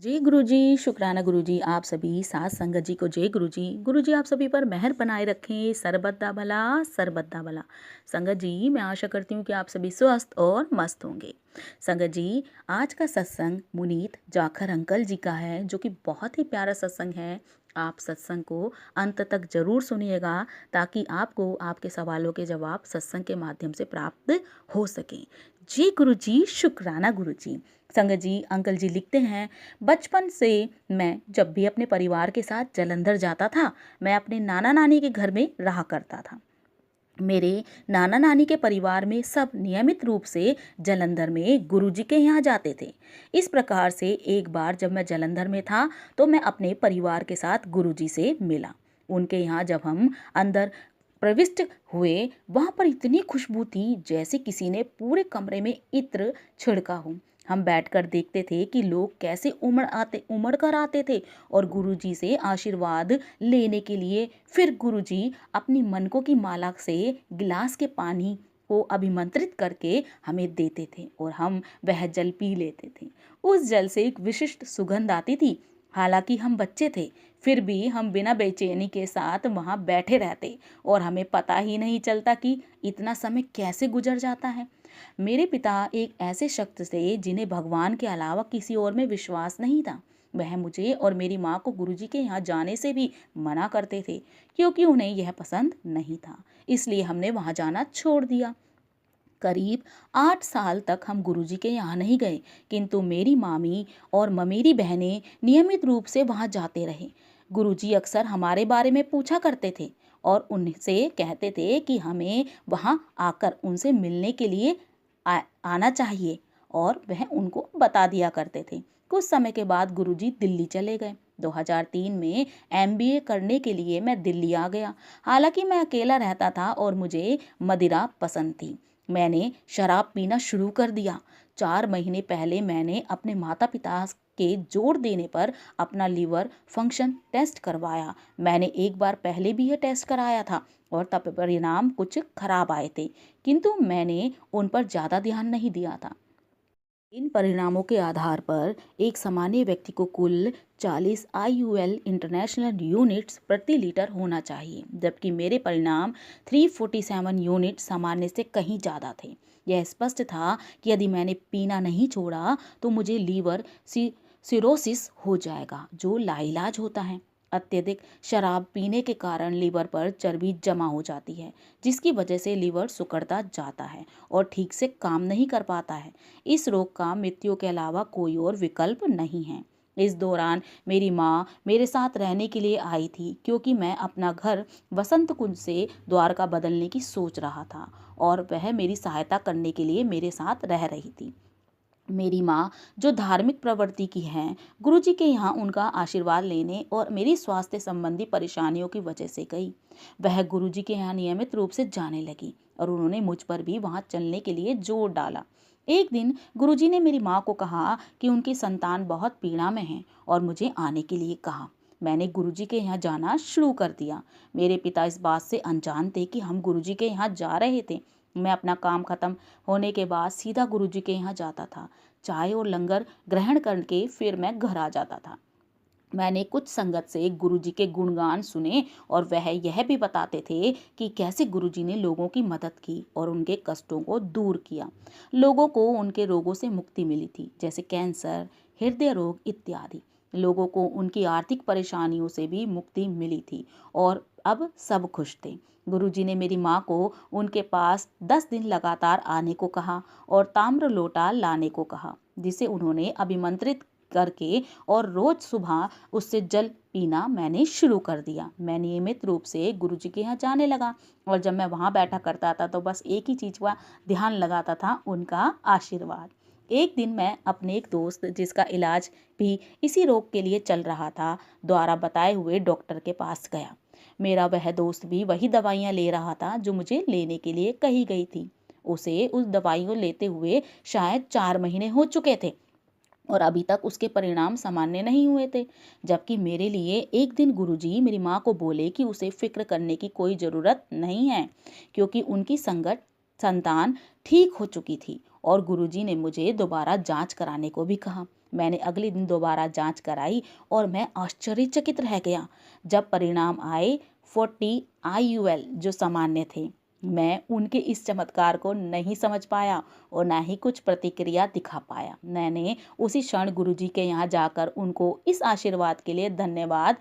जय गुरुजी, शुक्राना गुरुजी। आप सभी साथ संगत जी को जय गुरुजी। गुरुजी आप सभी पर मेहर बनाए रखें, सरबत्ता भला सरबत्ता भला। संगत जी मैं आशा करती हूँ कि आप सभी स्वस्थ और मस्त होंगे। संगत जी आज का सत्संग मुनीत जाखर अंकल जी का है, जो कि बहुत ही प्यारा सत्संग है। आप सत्संग को अंत तक जरूर सुनिएगा ताकि आपको आपके सवालों के जवाब सत्संग के माध्यम से प्राप्त हो सके। जी गुरुजी, शुक्राना गुरुजी। संगत जी अंकल जी लिखते हैं, बचपन से मैं जब भी अपने परिवार के साथ जालंधर जाता था, मैं अपने नाना नानी के घर में रहा करता था। मेरे नाना नानी के परिवार में सब नियमित रूप से जालंधर में गुरुजी के यहाँ जाते थे। इस प्रकार से एक बार जब मैं जालंधर में था तो मैं अपने परिवार के साथ गुरुजी से मिला। उनके यहाँ जब हम अंदर प्रविष्ट हुए, वहां पर इतनी खुशबू थी जैसे किसी ने पूरे कमरे में इत्र छिड़का हो। हम बैठकर देखते थे कि लोग कैसे उमड़ कर आते थे और गुरुजी से आशीर्वाद लेने के लिए। फिर गुरुजी अपनी मनकों की माला से गिलास के पानी को अभिमंत्रित करके हमें देते थे और हम वह जल पी लेते थे। उस जल से एक विशिष्ट सुगंध आती थी। हालांकि हम बच्चे थे, फिर भी हम बिना बेचैनी के साथ वहां बैठे रहते और हमें पता ही नहीं चलता कि इतना समय कैसे गुजर जाता है। मेरे पिता एक ऐसे शख्स थे जिन्हें भगवान के अलावा किसी और में विश्वास नहीं था। वह मुझे और मेरी माँ को गुरुजी के यहाँ जाने से भी मना करते थे, क्योंकि उन्हें यह पसंद नहीं था। इसलिए हमने वहाँ जाना छोड़ दिया। करीब 8 साल तक हम गुरुजी के यहाँ नहीं गए, किंतु मेरी मामी और ममेरी बहनें नियमित रूप से वहाँ जाते रहे। गुरुजी अक्सर हमारे बारे में पूछा करते थे और उनसे कहते थे कि हमें वहाँ आकर उनसे मिलने के लिए आना चाहिए, और वह उनको बता दिया करते थे। कुछ समय के बाद गुरुजी दिल्ली चले गए। 2003 में MBA करने के लिए मैं दिल्ली आ गया। हालांकि मैं अकेला रहता था और मुझे मदिरा पसंद थी। मैंने शराब पीना शुरू कर दिया। 4 महीने पहले मैंने अपने माता पिता के जोर देने पर अपना लीवर फंक्शन टेस्ट करवाया। मैंने एक बार पहले भी यह टेस्ट कराया था और तब परिणाम कुछ खराब आए थे, किंतु मैंने उन पर ज़्यादा ध्यान नहीं दिया था। इन परिणामों के आधार पर एक सामान्य व्यक्ति को कुल 40 IUL इंटरनेशनल यूनिट्स प्रति लीटर होना चाहिए, जबकि मेरे परिणाम 347 यूनिट सामान्य से कहीं ज़्यादा थे। यह स्पष्ट था कि यदि मैंने पीना नहीं छोड़ा तो मुझे लीवर सिरोसिस हो जाएगा, जो लाइलाज होता है। अत्यधिक शराब पीने के कारण लीवर पर चर्बी जमा हो जाती है, जिसकी वजह से लीवर सिकुड़ता जाता है और ठीक से काम नहीं कर पाता है। इस रोग का मृत्यु के अलावा कोई और विकल्प नहीं है। इस दौरान मेरी माँ मेरे साथ रहने के लिए आई थी, क्योंकि मैं अपना घर वसंत कुंज से द्वारका बदलने की सोच रहा था और वह मेरी सहायता करने के लिए मेरे साथ रह रही थी। मेरी माँ जो धार्मिक प्रवृत्ति की हैं, गुरुजी के यहाँ उनका आशीर्वाद लेने और मेरी स्वास्थ्य संबंधी परेशानियों की वजह से गई। वह गुरुजी के यहाँ नियमित रूप से जाने लगी और उन्होंने मुझ पर भी वहाँ चलने के लिए जोर डाला। एक दिन गुरुजी ने मेरी माँ को कहा कि उनकी संतान बहुत पीड़ा में है और मुझे आने के लिए कहा। मैंने गुरुजी के यहाँ जाना शुरू कर दिया। मेरे पिता इस बात से अनजान थे कि हम गुरुजी के यहाँ जा रहे थे। मैं अपना काम खत्म होने के बाद सीधा गुरुजी के यहाँ जाता था। चाय और लंगर ग्रहण करके फिर मैं घर आ जाता था। मैंने कुछ संगत से गुरुजी के गुणगान सुने और वह यह भी बताते थे कि कैसे गुरुजी ने लोगों की मदद की और उनके कष्टों को दूर किया। लोगों को उनके रोगों से मुक्ति मिली थी, जैसे कैंसर, हृदय रोग इत्यादि। लोगों को उनकी आर्थिक परेशानियों से भी मुक्ति मिली थी और अब सब खुश थे। गुरुजी ने मेरी माँ को उनके पास 10 दिन लगातार आने को कहा और ताम्र लोटा लाने को कहा, जिसे उन्होंने अभिमंत्रित करके और रोज सुबह उससे जल पीना मैंने शुरू कर दिया। मैं नियमित रूप से गुरुजी के यहाँ जाने लगा और जब मैं वहाँ बैठा करता था तो बस एक ही चीज का ध्यान लगाता था, उनका आशीर्वाद। एक दिन मैं अपने एक दोस्त, जिसका इलाज भी इसी रोग के लिए चल रहा था, द्वारा बताए हुए डॉक्टर के पास गया। मेरा वह दोस्त भी वही दवाइयाँ ले रहा था जो मुझे लेने के लिए कही गई थी। उसे उस दवाइयों लेते हुए शायद 4 महीने हो चुके थे और अभी तक उसके परिणाम सामान्य नहीं हुए थे। जबकि मेरे लिए एक दिन गुरुजी मेरी माँ को बोले कि उसे फिक्र करने की कोई ज़रूरत नहीं है, क्योंकि उनकी संतान ठीक हो चुकी थी और गुरुजी ने मुझे दोबारा जांच कराने को भी कहा। मैंने अगले दिन दोबारा जांच कराई और मैं आश्चर्यचकित रह गया जब परिणाम आए 40 IUL जो सामान्य थे। मैं उनके इस चमत्कार को नहीं समझ पाया और ना ही कुछ प्रतिक्रिया दिखा पाया। मैंने उसी क्षण गुरुजी के यहाँ जाकर उनको इस आशीर्वाद के लिए धन्यवाद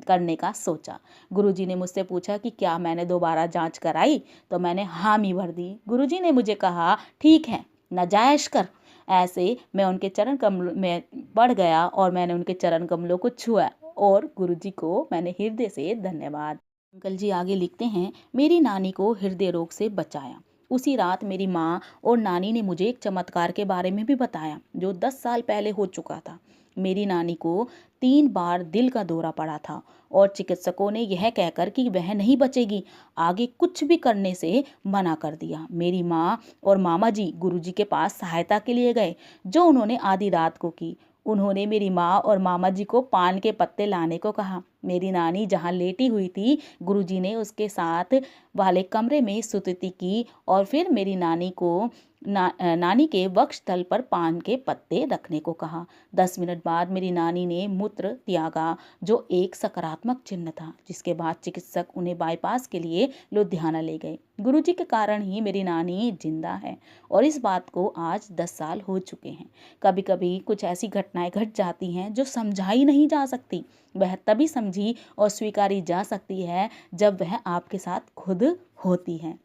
करने का सोचा। गुरुजी ने मुझसे पूछा कि क्या मैंने दोबारा जांच कराई, तो मैंने हामी भर दी। गुरुजी ने मुझे कहा, ठीक है, नाजायश कर। ऐसे मैं उनके चरण कमल में पड़ गया और मैंने उनके चरण कमलों को छुआ और गुरुजी को मैंने हृदय से धन्यवाद। अंकल जी आगे लिखते हैं, मेरी नानी को हृदय रोग से बचाया। उसी रात मेरी माँ और नानी ने मुझे एक चमत्कार के बारे में भी बताया जो 10 साल पहले हो चुका था। मेरी नानी को 3 बार दिल का दौरा पड़ा था और चिकित्सकों ने यह कहकर कि वह नहीं बचेगी, आगे कुछ भी करने से मना कर दिया। मेरी माँ और मामा जी गुरुजी के पास सहायता के लिए गए, जो उन्होंने आधी रात को की। उन्होंने मेरी माँ और मामा जी को पान के पत्ते लाने को कहा। मेरी नानी जहाँ लेटी हुई थी, गुरुजी ने उसके साथ वाले कमरे में स्तुति की और फिर मेरी नानी को नानी के वक्षस्थल पर पान के पत्ते रखने को कहा। 10 मिनट बाद मेरी नानी ने मूत्र त्यागा, जो एक सकारात्मक चिन्ह था। जिसके बाद चिकित्सक उन्हें बाईपास के लिए लुधियाना ले गए। गुरुजी के कारण ही मेरी नानी जिंदा है और इस बात को आज 10 साल हो चुके हैं। कभी कभी कुछ ऐसी घटनाएं घट जाती हैं जो समझाई नहीं जा सकती। वह तभी समझी और स्वीकारी जा सकती है जब वह आपके साथ खुद होती है।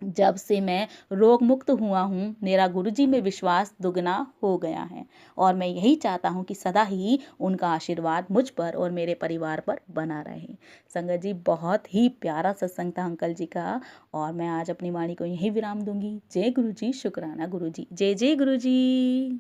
जब से मैं रोग मुक्त हुआ हूँ, मेरा गुरुजी में विश्वास दुगना हो गया है और मैं यही चाहता हूँ कि सदा ही उनका आशीर्वाद मुझ पर और मेरे परिवार पर बना रहे। संगत जी, बहुत ही प्यारा सत्संग था अंकल जी का और मैं आज अपनी वाणी को यही विराम दूंगी। जय गुरुजी, शुक्राना गुरुजी, जय जय गुरुजी।